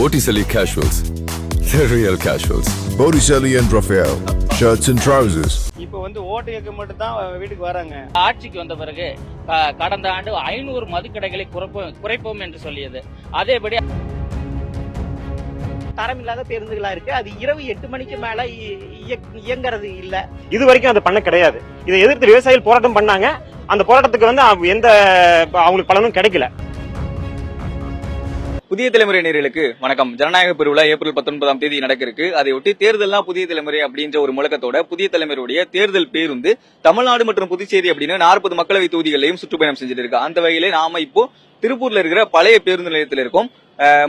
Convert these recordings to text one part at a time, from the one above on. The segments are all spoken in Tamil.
Botticelli Casuals. The real casuals. Botticelli and Raphael, shirts and trousers. இப்போ ஓட்டு கேட்க மட்டும் தான் வீட்டுக்கு வராங்க. ஆட்சிக்கு வந்த பிறகு கடந்த ஆண்டு 500 மதுக்கடைகளை குறைப்போம் என்று சொல்லியது. அதேபடி தரமில்லாத பேருந்துகளா இருக்கு. அது இரவு 8 மணிக்கு மேல இயங்குறது இல்ல. இது வரைக்கும் அது பண்ண கிடையாது. இதை எதிர்த்து விவசாயிகள் போராட்டம் பண்ணாங்க. அந்த போராட்டத்துக்கு எந்த அவங்களுக்கு பலனும் கிடைக்கல. புதிய தலைமுறை நேயர்களுக்கு வணக்கம். ஜனநாயக பெருவிழா ஏப்ரல் 19ஆம் தேதி நடக்க இருக்கு. அதையொட்டி தேர்தல்லாம் புதிய தலைமுறை அப்படின்ற ஒரு முழக்கத்தோட புதிய தலைமுறையுடைய தேர்தல் பேருந்து தமிழ்நாடு மற்றும் புதுச்சேரி அப்படின்னு 40 மக்களவை தொகுதிகளையும் சுற்றுப்பயணம் செஞ்சுட்டு இருக்கு. அந்த வகையிலே நாம இப்போ திருப்பூர்ல இருக்கிற பழைய பேருந்து நிலையத்தில் இருக்கோம்.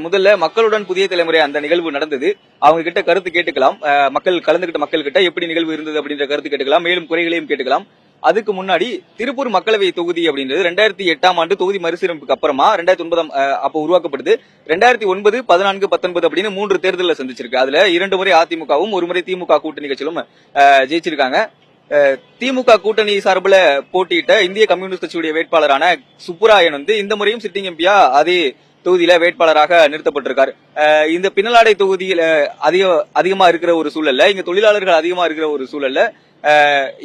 முதல்ல மக்களுடன் புதிய தலைமுறை அந்த நிகழ்வு நடந்தது. அவங்க கிட்ட கருத்து கேட்டுக்கலாம். மக்கள் கலந்துகிட்ட மக்கள் கிட்ட எப்படி நிகழ்வு இருந்தது அப்படின்ற கருத்து கேட்டுக்கலாம். மேலும் குறைகளையும் கேட்டுக்கலாம். அதுக்கு முன்னாடி திருப்பூர் மக்களவை தொகுதி அப்படின்றது 2008ஆம் ஆண்டு தொகுதி மறுசீரமைப்புக்கு அப்புறமா 2009 அப்போ உருவாக்கப்படுது. 2009, 14, 19 அப்படின்னு 3 தேர்தலில் சந்திச்சிருக்கு. அதுல 2 முறை அதிமுகவும் 1 முறை திமுக கூட்டணி கட்சிகளும் ஜெயிச்சிருக்காங்க. திமுக கூட்டணி சார்பில் போட்டியிட்ட இந்திய கம்யூனிஸ்ட் கட்சியுடைய வேட்பாளரான சுப்புராயன் இந்த முறையும் சிட்டிங் எம்பியா அதே தொகுதியில வேட்பாளராக நிறுத்தப்பட்டிருக்காரு. இந்த பின்னலாடை தொகுதியில அதிகமா இருக்கிற ஒரு சூழல்ல, இங்க தொழிலாளர்கள் அதிகமா இருக்கிற ஒரு சூழல்ல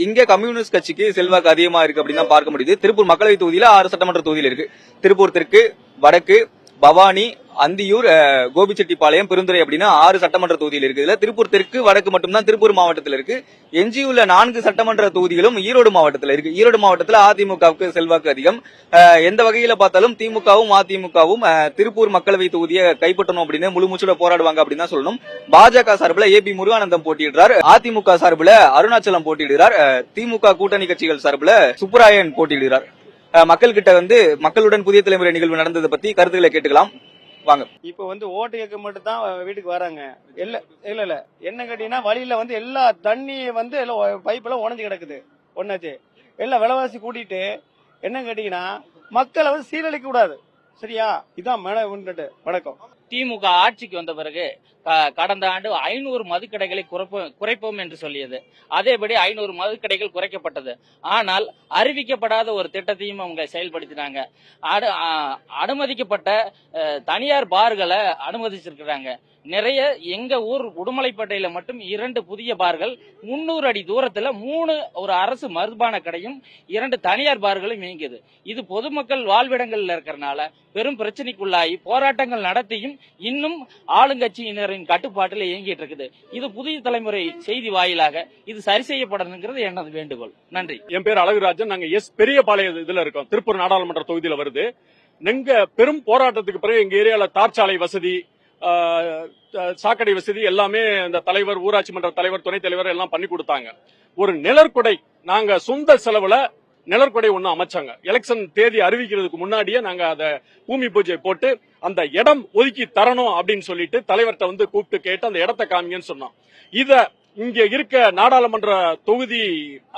இங்க கம்யூனிஸ்ட் கட்சிக்கு செல்வாக்கு அதிகமா இருக்கு அப்படின்னு தான் பார்க்க முடியுது. திருப்பூர் மக்களவை தொகுதியில 6 சட்டமன்ற தொகுதியில் இருக்கு. திருப்பூர் தெற்கு, வடக்கு, பவானி, அந்தியூர், கோபிச்செட்டிப்பாளையம், பெருந்துறை அப்படின்னு 6 சட்டமன்ற தொகுதியில் இருக்கு. இதுல திருப்பூர் தெற்கு, வடக்கு மட்டும்தான் திருப்பூர் மாவட்டத்தில் இருக்கு. எஞ்சியுள்ள 4 சட்டமன்ற தொகுதிகளும் ஈரோடு மாவட்டத்தில் இருக்கு. ஈரோடு மாவட்டத்தில் அதிமுகவுக்கு செல்வாக்கு அதிகம். எந்த வகையில பார்த்தாலும் திமுகவும் அதிமுகவும் திருப்பூர் மக்களவை தொகுதியை கைப்பற்றணும் அப்படின்னு முழு மூச்சுல போராடுவாங்க அப்படின்னு தான் சொல்லணும். பாஜக சார்பில் ஏபி முருகானந்தம் போட்டியிடுறார். அதிமுக சார்பில் அருணாச்சலம் போட்டியிடுறார். திமுக கூட்டணி கட்சிகள் சார்பில் சுப்புராயன் போட்டியிடுறார். மக்கள் கிட்ட மக்களுடன் புதிய தலைமுறை நிகழ்வு நடந்ததை பத்தி கருத்துக்களை கேட்டுக்கலாம். வாங்க. இப்போ ஓட்டு கேட்க மட்டும் தான் வீட்டுக்கு வராங்க. இல்ல என்ன கேட்டீங்கன்னா வழியில எல்லா தண்ணி பைப் எல்லாம் உடஞ்சு கிடக்குது. ஒன்னாச்சு எல்லாம் விலைவாசி கூட்டிட்டு என்ன கேட்டீங்கன்னா மக்களை சீரழிக்க கூடாது. சரியா? இதான் வணக்கம். திமுக ஆட்சிக்கு வந்த பிறகு கடந்த ஆண்டு 500 மதுக்கடைகளை குறைப்போம் என்று சொல்லியது. அதேபடி 500 மதுக்கடைகள் குறைக்கப்பட்டது. ஆனால் அறிவிக்கப்படாத ஒரு திட்டத்தையும் அவங்க செயல்படுத்தினாங்க. அனுமதிக்கப்பட்ட தனியார் பார்களை அனுமதிச்சிருக்கிறாங்க. நிறைய எங்க ஊர் உடுமலைப்பேட்டையில மட்டும் 2 புதிய பார்கள், 300 அடி தூரத்துல 3 ஒரு அரசு மதுபான கடையும் 2 தனியார் பார்களும் இயங்குது. இது பொதுமக்கள் வாழ்விடங்கள்ல இருக்கிறனால பெரும் பிரச்சனைக்குள்ளாகி போராட்டங்கள் நடத்தியும் இன்னும் ஆளுங்கட்சியினரின் கட்டுப்பாட்டில் இயங்கிட்டு இருக்குது. இது புதிய தலைமுறை செய்தி வாயிலாக இது சரி செய்யப்படணுங்கிறது எனது வேண்டுகோள். நன்றி. என் பேர் அழகுராஜன். நாங்க பெரியபாளையம் இதுல இருக்கோம். திருப்பூர் நாடாளுமன்ற தொகுதியில வருது. நீங்க பெரும் போராட்டத்துக்கு பிறகு எங்க ஏரியால தார்ச்சாலை வசதி, சாக்கடை வசதி எல்லாமே இந்த தலைவர், ஊராட்சி மன்ற தலைவர், துணைத் தலைவர் எல்லாம் பண்ணி கொடுத்தாங்க. ஒரு நிழற்குடை நாங்க சொந்த செலவுல நிழற்குடை ஒண்ணு அமைச்சாங்க. எலெக்ஷன் தேதி அறிவிக்கிறதுக்கு முன்னாடியே நாங்க அத பூமி பூஜை போட்டு அந்த இடம் ஒதுக்கி தரணும் அப்படின்னு சொல்லிட்டு தலைவர்கிட்ட கூப்பிட்டு கேட்டு அந்த இடத்தை காமிங்கன்னு சொன்னோம். இத இங்க இருக்க நாடாளுமன்ற தொகுதி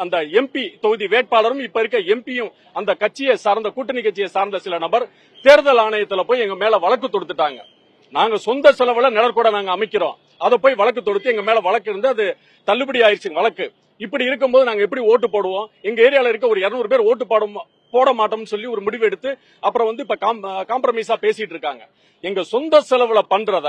அந்த எம்பி தொகுதி வேட்பாளரும் இப்ப இருக்க எம்பியும் அந்த கட்சியை சார்ந்த கூட்டணி கட்சியை சார்ந்த சில நபர் தேர்தல் ஆணையத்துல போய் எங்க மேல வழக்கு தொடுத்துட்டாங்க. நாங்க சொந்த செலவுல நிழற்குடை நாங்க அமைக்கிறோம், அதை போய் வழக்கு தொடுத்து எங்க மேல வழக்கு இருந்து அது தள்ளுபடி ஆயிடுச்சு வழக்கு. இப்படி இருக்கும்போது நாங்க எப்படி ஓட்டு போடுவோம்? எங்க ஏரியால இருக்க ஒரு 200 பேர் ஓட்டு போட மாட்டோம்னு சொல்லி ஒரு முடிவு எடுத்து அப்புறம் இப்ப காம்ப்ரமைஸா பேசிட்டு இருக்காங்க. எங்க சொந்த செலவுல பண்றத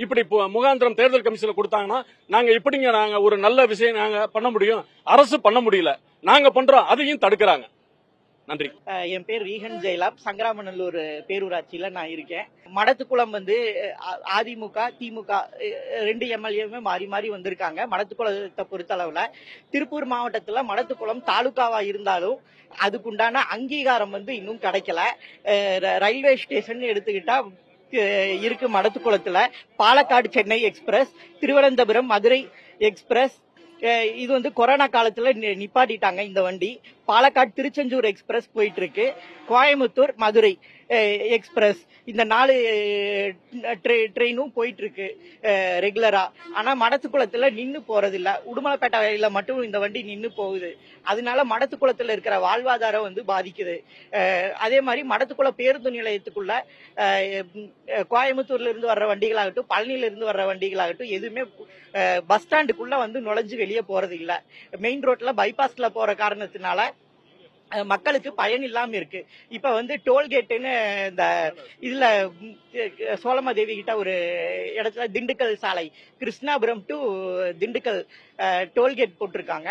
இப்படி முகாந்திரம் தேர்தல் கமிஷன்ல கொடுத்தாங்கன்னா நாங்க எப்படிங்க நாங்க ஒரு நல்ல விஷயம் நாங்க பண்ண முடியும்? அரசு பண்ண முடியல, நாங்க பண்றோம், அதையும் தடுக்கிறாங்க. நன்றி. என் பேர் ரீஹன் ஜெயலாப். சங்கராமநல்லூர் பேரூராட்சியில நான் இருக்கேன். மடத்துக்குளம் அதிமுக திமுக 2 எம்எல்ஏவுமே மாறி மாறி வந்திருக்காங்க. மடத்துக்குளத்தை பொறுத்த அளவுல திருப்பூர் மாவட்டத்துல மடத்துக்குளம் தாலுகாவா இருந்தாலும் அதுக்குண்டான அங்கீகாரம் இன்னும் கிடைக்கல. ரயில்வே ஸ்டேஷன் எடுத்துக்கிட்டா இருக்கு மடத்துக்குளத்துல. பாலக்காடு சென்னை எக்ஸ்பிரஸ், திருவனந்தபுரம் மதுரை எக்ஸ்பிரஸ் இது கொரோனா காலத்துல நிப்பாட்டிட்டாங்க இந்த வண்டி. பாலக்காடு திருச்செந்தூர் எக்ஸ்பிரஸ் போயிட்டு இருக்கு. கோயம்புத்தூர் மதுரை எக்ஸ்பிரஸ் இந்த 4 ட்ரெயினும் போயிட்டு இருக்கு ரெகுலரா. ஆனா மடத்துக்குளத்துல நின்னு போறது இல்ல. உடுமலைப்பேட்டை வழியில மட்டும் இந்த வண்டி நின்னு போகுது. அதனால மடத்துக்குளத்துல இருக்கிற வாழ்வாதாரம் பாதிக்குது. அதே மாதிரி மடத்துக்குள பேருந்து நிலையத்துக்குள்ள கோயம்புத்தூர்ல இருந்து வர்ற வண்டிகளாகட்டும், பழனியில இருந்து வர்ற வண்டிகளாகட்டும் எதுவுமே பஸ் ஸ்டாண்டுக்குள்ள நுழைஞ்சு வெளியே போறது இல்ல. மெயின் ரோட்ல பைபாஸ்ல போற காரணத்தினால மக்களுக்கு பயன் இல்லாம இருக்கு. இப்ப வந்து டோல்கேட்டுன்னு இந்த இதுல சோலமாதேவி கிட்ட ஒரு இடத்துல திண்டுக்கல் சாலை கிருஷ்ணாபுரம் டு திண்டுக்கல் டோல்கேட் போட்டிருக்காங்க.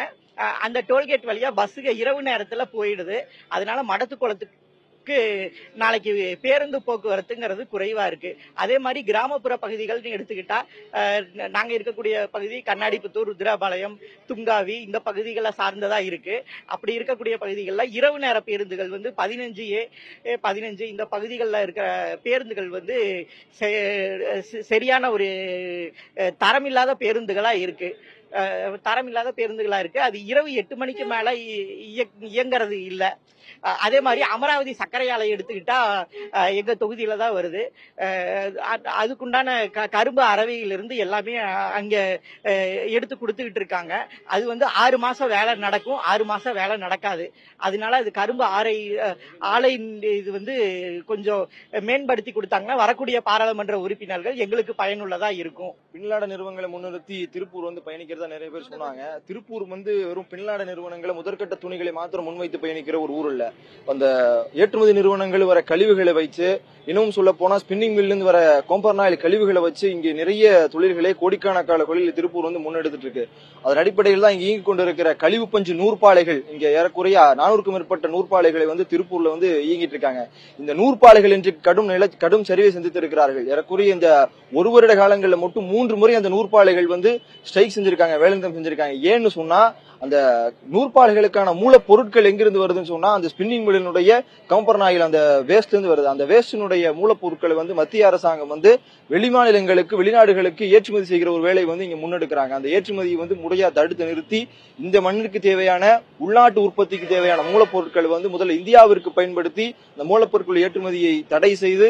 அந்த டோல்கேட் வழியா பஸ்ஸுக இரவு நேரத்துல போயிடுது. அதனால மடத்துக்குளத்துக்கு நாளைக்கு பேருந்து போக்குவரத்துங்கிறது குறைவா இருக்கு. அதே மாதிரி கிராமப்புற பகுதிகள் எடுத்துக்கிட்டா நாங்க இருக்கக்கூடிய பகுதி கண்ணாடிப்புத்தூர், ருத்ராபாளையம், துங்காவி இந்த பகுதிகளை சார்ந்ததா இருக்கு. அப்படி இருக்கக்கூடிய பகுதிகளில் இரவு நேர பேருந்துகள் வந்து 15 இந்த பகுதிகளில் இருக்கிற பேருந்துகள் வந்து சரியான ஒரு தரமில்லாத பேருந்துகளா இருக்கு. அது இரவு 8 மணிக்கு மேல இயங்குறது இல்ல. அதே மாதிரி அமராவதி சர்க்கரை ஆலை எடுத்துக்கிட்டா எங்க தொகுதியில தான் வருது. அதுக்குண்டான கரும்பு அரவையிலிருந்து எல்லாமே அங்க எடுத்து கொடுத்துக்கிட்டு இருக்காங்க. அது வந்து 6 மாசம் வேலை நடக்கும், 6 மாசம் வேலை நடக்காது. அதனால அது கரும்பு ஆலை இது வந்து கொஞ்சம் மேம்படுத்தி கொடுத்தாங்கன்னா வரக்கூடிய பாராளுமன்ற உறுப்பினர்கள் எங்களுக்கு பயனுள்ளதா இருக்கும். பின்லாட நிறுவனங்களை முன்னிறுத்தி திருப்பூர் வந்து பயணிக்கிறதா நிறைய பேர் சொன்னாங்க. திருப்பூர் வந்து வெறும் பின்லாட நிறுவனங்களை முதற்கட்ட துணிகளை மாத்திரம் முன்வைத்து பயணிக்கிற ஒரு ஊர் இல்ல. அந்த ஏற்றுமதி நிறுவனங்கள் வர கழிவுகளை வச்சு, இன்னும் சொல்ல போனா ஸ்பின்னிங் மில்ல இருந்து வர கோம்பர் ஆயில் கழிவுகளை வச்சு இங்க நிறைய தொழில்களை கோடிக்கணக்கான தொழில் திருப்பூர் வந்து முன்னெடுத்துட்டு இருக்கு. அதன் அடிப்படையில் தான் இங்க இயங்கிக் கொண்டிருக்கிற கழிவு பஞ்சு நூற்பாலைகள், இங்க ஏறக்குறைய 400க்கும் மேற்பட்ட நூற்பாலைகளை வந்து திருப்பூர்ல வந்து இயங்கிட்டு இருக்காங்க. இந்த நூற்பாலைகள் என்று கடும் சரிவை சந்தித்து இருக்கிறார்கள். ஏறக்குறைய இந்த ஒரு வருட காலங்களில் மட்டும் 3 முறை அந்த நூற்பாலைகள் வந்து ஸ்ட்ரைக் செஞ்சிருக்காங்க, வேலைநிறுத்தம் செஞ்சிருக்காங்க. ஏன்னு சொன்னா அந்த நூற்பாலைகளுக்கான மூலப்பொருட்கள் எங்கிருந்து வருதுன்னு சொன்னா அந்த ஸ்பின்னிங் மில்லினுடைய கம்பர் ஆயில் அந்த வேஸ்ட் இருந்து வருது. அந்த வேஸ்டினுடைய மூலப்பொருட்களை வந்து மத்திய அரசாங்கம் வந்து வெளிமாநிலங்களுக்கு, வெளிநாடுகளுக்கு ஏற்றுமதி செய்கிற ஒரு வேலை வந்து இங்க முன்னெடுக்கிறாங்க. அந்த ஏற்றுமதியை வந்து முறையா தடுத்து நிறுத்தி இந்த மண்ணிற்கு தேவையான உள்நாட்டு உற்பத்திக்கு தேவையான மூலப்பொருட்களை வந்து முதல்ல இந்தியாவிற்கு பயன்படுத்தி அந்த மூலப்பொருட்கள் ஏற்றுமதியை தடை செய்து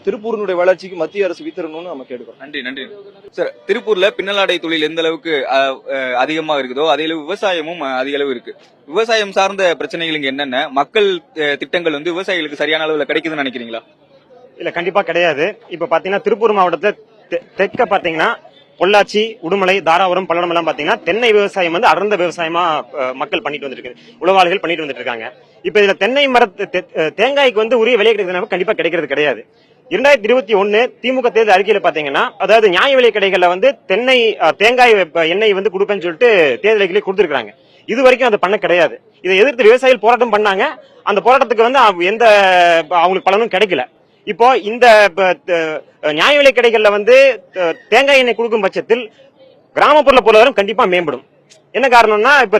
திருப்பூரினுடைய வளர்ச்சிக்கு மத்திய அரசு வித்தரணும்னு நம்ம கேட்கிறோம். நன்றி சார். திருப்பூர்ல பின்னலாடை தொழில் எந்த அளவுக்கு அதிகமா இருக்குதோ அதே அளவு விவசாயமும் அதிக அளவு இருக்கு. விவசாயம் சார்ந்த பிரச்சனைகள் இங்க என்னென்ன, மக்கள் திட்டங்கள் வந்து விவசாயிகளுக்கு சரியான அளவுல கிடைக்குதுன்னு நினைக்கிறீங்களா? இல்ல, கண்டிப்பா கிடையாது. இப்ப பாத்தீங்கன்னா திருப்பூர் மாவட்டத்துல தெற்க பாத்தீங்கன்னா பொள்ளாச்சி, உடுமலை, தாராபுரம், பல்லடம் எல்லாம் பாத்தீங்கன்னா தென்னை விவசாயம் வந்து அடர்ந்த விவசாயமா மக்கள் பண்ணிட்டு வந்துருக்கு, உழவாளிகள் பண்ணிட்டு வந்துட்டு இருக்காங்க. இப்ப இதுல தென்னை தேங்காய்க்கு வந்து உரிய விலை கிடைக்கிறது கண்டிப்பா கிடைக்கிறது கிடையாது. 2021 திமுக தேர்தல் அறிக்கையில பாத்தீங்கன்னா, அதாவது நியாய விலை கடைகள்ல வந்து தேங்காய் எண்ணெய் வந்து கொடுப்பேன்னு சொல்லிட்டு தேர்தல் அறிக்கையில கொடுத்திருக்காங்க. இது வரைக்கும் அது பண்ண கிடையாது. இதை எதிர்த்து விவசாயிகள் போராட்டம் பண்ணாங்க. அந்த போராட்டத்துக்கு வந்து எந்த அவங்களுக்கு பலனும் கிடைக்கல. இப்போ இந்த நியாய விலை கடைகள்ல வந்து தேங்காய் எண்ணெய் கொடுக்கும் பட்சத்தில் கிராமப்புற பொருளாதாரம் கண்டிப்பா மேம்படும். என்ன காரணம்னா, இப்ப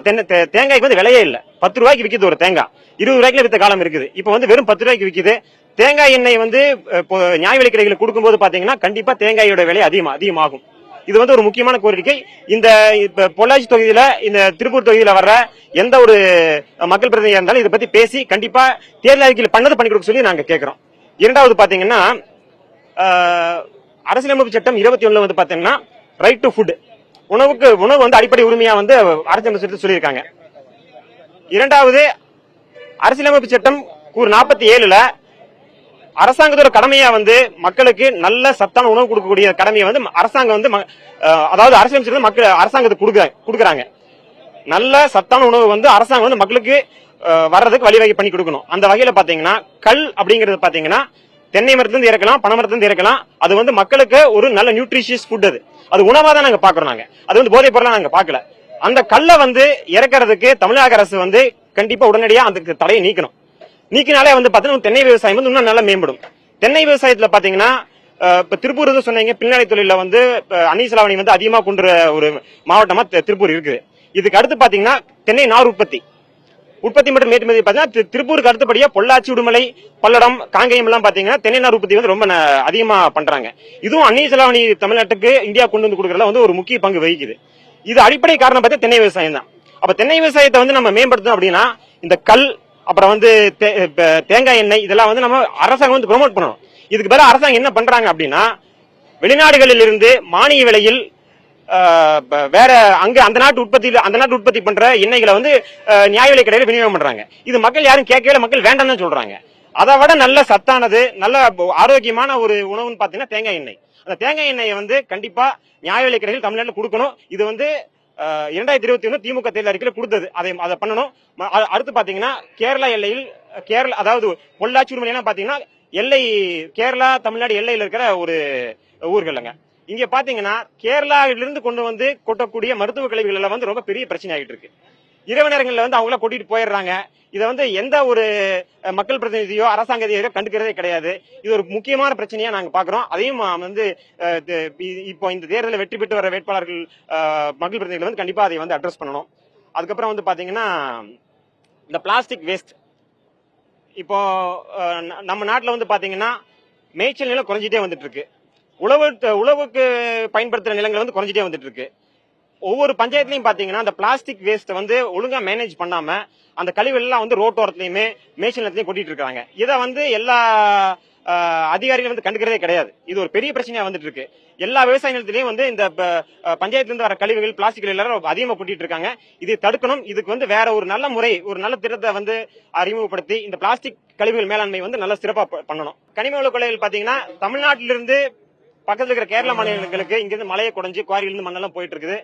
தேங்காய்க்கு வந்து விலையே இல்ல. 10 ரூபாய்க்கு விக்குது ஒரு தேங்காய், 20 ரூபாய்க்கு வித்த காலம் இருக்குது. இப்ப வந்து வெறும் 10 ரூபாய்க்கு விக்குது. தேங்காய் எண்ணெய் வந்து நியாய விலை கடைகளுக்கு கொடுக்கும்போது பாத்தீங்கன்னா கண்டிப்பா தேங்காயோட விலை அதிகமாகும். இது வந்து ஒரு முக்கியமான கோரிக்கை. இந்த பொள்ளாச்சி தொகுதியில, இந்த திருப்பூர் தொகுதியில வர்ற எந்த ஒரு மக்கள் பிரதிநிதியா இருந்தாலும் இதை பத்தி பேசி கண்டிப்பா தேர்தல் அறிக்கையில் பண்ணி கொடுக்க சொல்லி நாங்க கேட்கிறோம். இரண்டாவது பாத்தீங்கன்னா, அரசியலமைப்பு சட்டம் 21 வந்து பாத்தீங்கன்னா ரைட் டு ஃபுட், உணவு வந்து அடிப்படை உரிமையா வந்து அரசியலமைப்பு சட்டத்தில் சொல்லியிருக்காங்க. இரண்டாவது, அரசியலமைப்பு சட்டம் 47ல அரசாங்கத்தோட கடமையா வந்து மக்களுக்கு நல்ல சத்தான உணவு கொடுக்கக்கூடிய கடமையை வந்து அரசாங்கம் வந்து, அதாவது அரசியலமைப்பு மக்கள் அரசாங்கத்துக்கு கொடுக்குறாங்க. நல்ல சத்தான உணவு வந்து அரசாங்கம் வந்து மக்களுக்கு வர்றதுக்கு வழிவகை பண்ணி கொடுக்கணும். அந்த வகையில பாத்தீங்கன்னா கல் அப்படிங்கறது பாத்தீங்கன்னா தென்னை மரத்திலிருந்து இறக்கலாம், பனை மரத்திலிருந்து இறக்கலாம். அது வந்து மக்களுக்கு ஒரு நல்ல நியூட்ரிஷியஸ் ஃபுட். அது உணவா தான் நாங்க பாக்குறோம். நாங்க அது வந்து போதைப் பொருளா நாங்க பாக்கல. அந்த கல்லை வந்து இறக்கிறதுக்கு தமிழக அரசு வந்து கண்டிப்பா உடனடியா அந்த தடையை நீக்கினாலே வந்து பாத்தீங்கன்னா தென்னை விவசாயம் வந்து இன்னும் நல்லா மேம்படும். தென்னை விவசாயத்துல பாத்தீங்கன்னா இப்ப திருப்பூர் வந்து சொன்னீங்க, பின்னலாடை தொழில வந்து அந்நிய செலாவணி வந்து அதிகமா கொண்டு ஒரு மாவட்டமா திருப்பூர் இருக்குது. இதுக்கு அடுத்து பாத்தீங்கன்னா தென்னை நார் உற்பத்தி மற்றும் ஏற்றுமதி பாத்தீங்கன்னா திருப்பூருக்கு அடுத்தபடியா பொள்ளாச்சி, உடுமலை, பல்லடம், காங்கேயம் எல்லாம் பாத்தீங்கன்னா தென்னை நார் உற்பத்தி வந்து ரொம்ப அதிகமா பண்றாங்க. இதுவும் அந்நிய செலாவணி தமிழ்நாட்டுக்கு இந்தியா கொண்டு வந்து கொடுக்கறதுல வந்து ஒரு முக்கிய பங்கு வகிக்குது. இது அடிப்படை காரணம் பார்த்தா தென்னை விவசாயம் தான். அப்ப தென்னை விவசாயத்தை வந்து நம்ம மேம்படுத்தணும் அப்படின்னா இந்த கல், அப்புறம் வந்து தேங்காய் எண்ணெய் இதெல்லாம் வந்து நம்ம அரசாங்கம் வந்து ப்ரொமோட் பண்ணணும். இதுக்கு பதிலா அரசாங்கம் என்ன பண்றாங்க அப்படின்னா, வெளிநாடுகளில் இருந்து மானிய விலையில் வேற அங்க அந்த நாட்டு உற்பத்தி பண்ற எண்ணெய்களை வந்து நியாய விலை கடையில விநியோகம் பண்றாங்க. இது மக்கள் யாரும் கேட்கல, மக்கள் வேண்டாம்னு சொல்றாங்க. அதை விட நல்ல சத்தானது, நல்ல ஆரோக்கியமான ஒரு உணவுன்னு பாத்தீங்கன்னா தேங்காய் எண்ணெய். அந்த தேங்காய் எண்ணெயை வந்து கண்டிப்பா நியாய விலை கடையில் தமிழ்நாட்டில் கொடுக்கணும். இது வந்து 2021 திமுக தேர்தல் அறிக்கையில் கொடுத்தது. அதை பண்ணணும். அடுத்து பாத்தீங்கன்னா கேரளா எல்லையில் அதாவது பொள்ளாச்சி உரிமையெல்லாம் பாத்தீங்கன்னா எல்லை கேரளா தமிழ்நாடு எல்லையில் இருக்கிற ஒரு ஊர்கள்ங்க. இங்க பாத்தீங்கன்னா கேரளாவிலிருந்து கொண்டு வந்து கொட்டக்கூடிய மருத்துவ கழிவுகள் எல்லாம் வந்து ரொம்ப பெரிய பிரச்சனை ஆகிட்டு இருக்கு. இரவு நேரங்களில் வந்து அவங்கள கூட்டிட்டு போயிடுறாங்க. இதை வந்து எந்த ஒரு மக்கள் பிரதிநிதியோ அரசாங்க அதிகாரியோ கண்டுக்கிறதே கிடையாது. இது ஒரு முக்கியமான பிரச்சனையா நாங்க பாக்குறோம். அதையும் வந்து இப்போ இந்த தேர்தலில் வெற்றி பெற்று வர வேட்பாளர்கள் மக்கள் பிரதிநிதிகள் வந்து கண்டிப்பா அதை வந்து அட்ரஸ் பண்ணணும். அதுக்கப்புறம் வந்து பாத்தீங்கன்னா இந்த பிளாஸ்டிக் வேஸ்ட் இப்போ நம்ம நாட்டில் வந்து பாத்தீங்கன்னா மேய்ச்சல் நிலம் குறைஞ்சிட்டே வந்துட்டு இருக்கு. உழவுக்கு பயன்படுத்துற நிலங்கள் வந்து குறைஞ்சிட்டே வந்துட்டு இருக்கு. ஒவ்வொரு பஞ்சாயத்துலயும் பாத்தீங்கன்னா அந்த பிளாஸ்டிக் வேஸ்ட் வந்து ஒழுங்கா மேனேஜ் பண்ணாம அந்த கழிவுகள் எல்லாம் வந்து ரோட்டோரத்துலயுமே மேய்ச்சல் நிலத்திலயும் கொட்டிட்டு இருக்காங்க. இதை வந்து எல்லா அதிகாரிகளும் வந்து கண்டுக்கிறதே கிடையாது. இது ஒரு பெரிய பிரச்சனையா வந்துட்டு இருக்கு. எல்லா விவசாய நிலத்திலையும் வந்து இந்த பஞ்சாயத்துல இருந்து வர கழிவுகள் பிளாஸ்டிக் எல்லாரும் அதிகமா கொட்டிட்டு இருக்காங்க. இதை தடுக்கணும். இதுக்கு வந்து வேற ஒரு நல்ல முறை, ஒரு நல்ல திட்டத்தை வந்து அறிமுகப்படுத்தி இந்த பிளாஸ்டிக் கழிவுகள் மேலாண்மை வந்து நல்லா சிறப்பா பண்ணணும். கனிம வள கொள்ளைகள் பாத்தீங்கன்னா தமிழ்நாட்டிலிருந்து பக்கத்துல இருக்கிற கேரள மாநிலங்களுக்கு இங்க இருந்து மலையை குறைஞ்சு குவாரியில இருந்து மண்ணெல்லாம் போயிட்டு இருக்குது.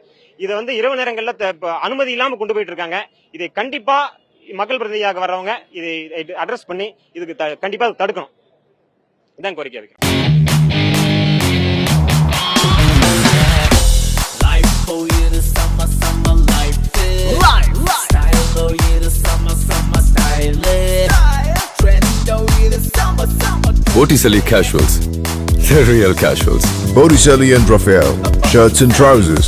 இதை வந்து இரவு நேரங்கள்ல அனுமதி இல்லாம கொண்டு போயிட்டு இருக்காங்க. இதை கண்டிப்பா மக்கள் பிரதிநிதியாக வர்றவங்க இதை அட்ரஸ் பண்ணி இதுக்கு கண்டிப்பா தடுக்கணும். இதான் கோரிக்கை வைக்கிறோம். Botticelli Casuals. The real casuals. Botticelli and Raphael, shirts and trousers.